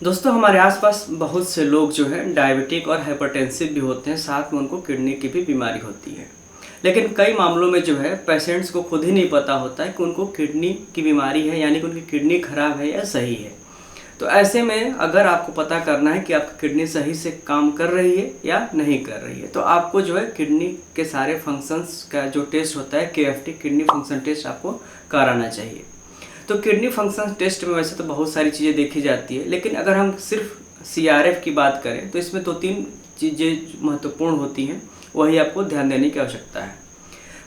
दोस्तों हमारे आसपास बहुत से लोग जो है डायबिटिक और हाइपरटेंसिव भी होते हैं, साथ में उनको किडनी की भी बीमारी होती है। लेकिन कई मामलों में जो है पेशेंट्स को खुद ही नहीं पता होता है कि उनको किडनी की बीमारी है, यानी कि उनकी किडनी खराब है या सही है। तो ऐसे में अगर आपको पता करना है कि आपकी किडनी सही से काम कर रही है या नहीं कर रही है, तो आपको जो है किडनी के सारे फंक्शंस का जो टेस्ट होता है KFT किडनी फंक्शन टेस्ट आपको कराना चाहिए। तो किडनी फंक्शन टेस्ट में वैसे तो बहुत सारी चीज़ें देखी जाती है, लेकिन अगर हम सिर्फ CRF की बात करें तो इसमें 2-3 चीज़ें महत्वपूर्ण होती हैं, वही आपको ध्यान देने की आवश्यकता है।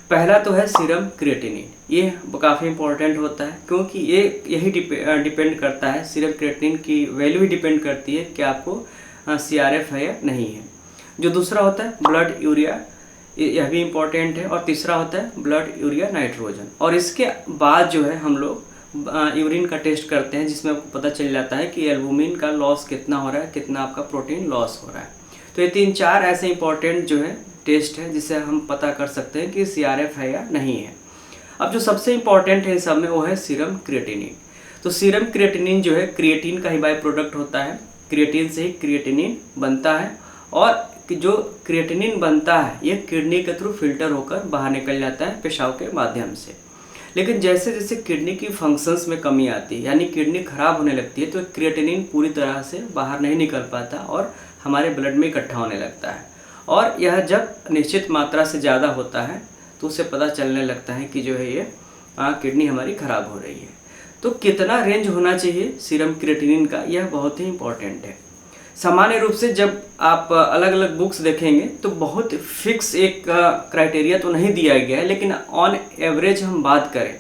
पहला तो है सीरम क्रिएटिनिन। ये काफ़ी इंपॉर्टेंट होता है क्योंकि यही डिपेंड करता है, सीरम क्रिएटिनिन की वैल्यू ही डिपेंड करती है कि आपको CRF है या नहीं है। जो दूसरा होता है ब्लड यूरिया, यह भी इम्पॉर्टेंट है। और तीसरा होता है ब्लड यूरिया नाइट्रोजन। और इसके बाद जो है हम लोग यूरिन का टेस्ट करते हैं, जिसमें आपको पता चल जाता है कि एल्बुमिन का लॉस कितना हो रहा है, कितना आपका प्रोटीन लॉस हो रहा है। तो ये 3-4 ऐसे इंपॉर्टेंट जो है टेस्ट है जिससे हम पता कर सकते हैं कि CRF है या नहीं है। अब जो सबसे इम्पॉर्टेंट है इन सब में वो है सीरम क्रिएटिनिन। तो सीरम क्रिएटिनिन जो है क्रिएटिन का ही बाई प्रोडक्ट होता है, क्रिएटिन से ही क्रिएटिनिन बनता है। और जो क्रिएटिनिन बनता है ये किडनी के थ्रू फिल्टर होकर बाहर निकल जाता है पेशाब के माध्यम से। लेकिन जैसे जैसे किडनी की फंक्शंस में कमी आती है, यानी किडनी खराब होने लगती है, तो क्रिएटिनिन पूरी तरह से बाहर नहीं निकल पाता और हमारे ब्लड में इकट्ठा होने लगता है। और यह जब निश्चित मात्रा से ज़्यादा होता है तो उससे पता चलने लगता है कि जो है ये किडनी हमारी ख़राब हो रही है। तो कितना रेंज होना चाहिए सीरम क्रिएटिनिन का, यह बहुत ही इम्पॉर्टेंट है। सामान्य रूप से जब आप अलग अलग बुक्स देखेंगे तो बहुत फिक्स एक क्राइटेरिया तो नहीं दिया गया है, लेकिन ऑन एवरेज हम बात करें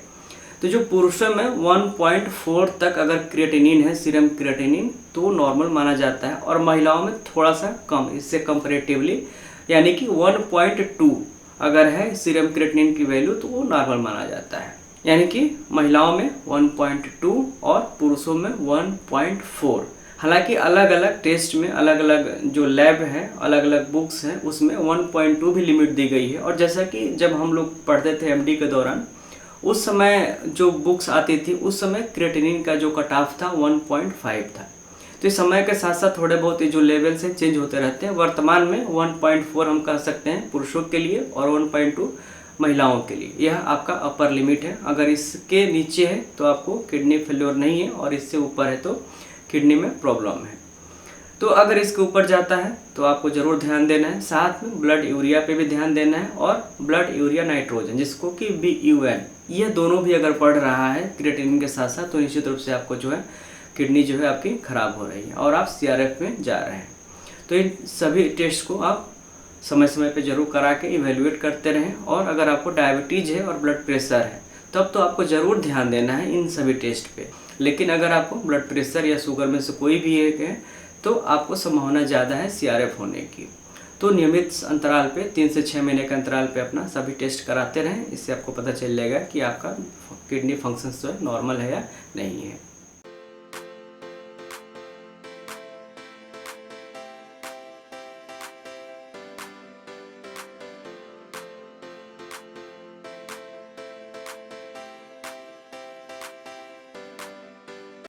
तो जो पुरुषों में 1.4 तक अगर क्रिएटिनिन है, सीरम क्रिएटिनिन, तो नॉर्मल माना जाता है। और महिलाओं में थोड़ा सा कम, इससे कंपैरेटिवली, यानी कि 1.2 अगर है सीरम क्रिएटिनिन की वैल्यू तो वो नॉर्मल माना जाता है। यानी कि महिलाओं में 1.2 और पुरुषों में 1.4। हालांकि अलग अलग टेस्ट में अलग अलग जो लैब है, अलग अलग बुक्स हैं, उसमें 1.2 भी लिमिट दी गई है। और जैसा कि जब हम लोग पढ़ते थे MD के दौरान, उस समय जो बुक्स आती थी उस समय क्रिएटिनिन का जो कट ऑफ था 1.5 था। तो इस समय के साथ साथ थोड़े बहुत जो लेवल्स हैं चेंज होते रहते हैं। वर्तमान में 1.4 हम कह सकते हैं पुरुषों के लिए और 1.2 महिलाओं के लिए। यह आपका अपर लिमिट है। अगर इसके नीचे है तो आपको किडनी फेल्योर नहीं है, और इससे ऊपर है तो किडनी में प्रॉब्लम है। तो अगर इसके ऊपर जाता है तो आपको ज़रूर ध्यान देना है। साथ में ब्लड यूरिया पे भी ध्यान देना है, और ब्लड यूरिया नाइट्रोजन, जिसको कि BUN, यह दोनों भी अगर बढ़ रहा है क्रिएटिनिन के साथ साथ, तो निश्चित रूप से आपको जो है किडनी जो है आपकी ख़राब हो रही है और आप CRF में जा रहे हैं। तो इन सभी टेस्ट को आप समय समय पे जरूर करा के इवेल्युएट करते रहें। और अगर आपको डायबिटीज़ है और ब्लड प्रेशर है तब तो आपको ज़रूर ध्यान देना है इन सभी टेस्ट पे। लेकिन अगर आपको ब्लड प्रेशर या शुगर में से कोई भी एक है तो आपको संभावना ज़्यादा है CRF होने की। तो नियमित अंतराल पे 3 से 6 महीने के अंतराल पे अपना सभी टेस्ट कराते रहें। इससे आपको पता चल जाएगा कि आपका किडनी फंक्शंस जो है नॉर्मल है या नहीं है।